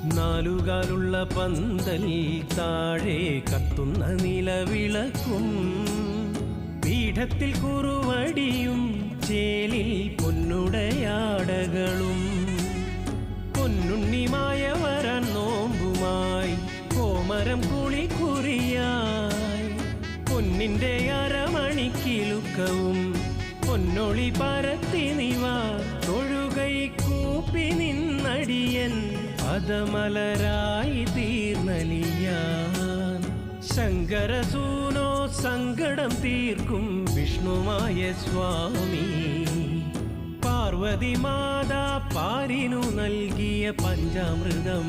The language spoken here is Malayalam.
നാലുകാലുള്ള പന്തൽ താഴെ കത്തുന്ന നിലവിളക്കും പീഠത്തിൽ കുറുവടിയും ചേലിൽ പൊന്നുടയാടകളും പൊന്നുണ്ണിമായ വരാൻ നോമ്പുമായി കോമരം കുളിക്കുറിയായി പൊന്നിന്റെ അരമണിക്കിലുക്കവും പൊന്നൊളി പരത്തി നിവ തൊഴുകൈ കൂപ്പി നിന്നടിയൻ പദമലരായി തീർന്നലിയാൻ ശങ്കരസൂനോ സങ്കടം തീർക്കും വിഷ്ണുമായ സ്വാമി പാർവതി മാതാ പാരിനു നൽകിയ പഞ്ചാമൃതം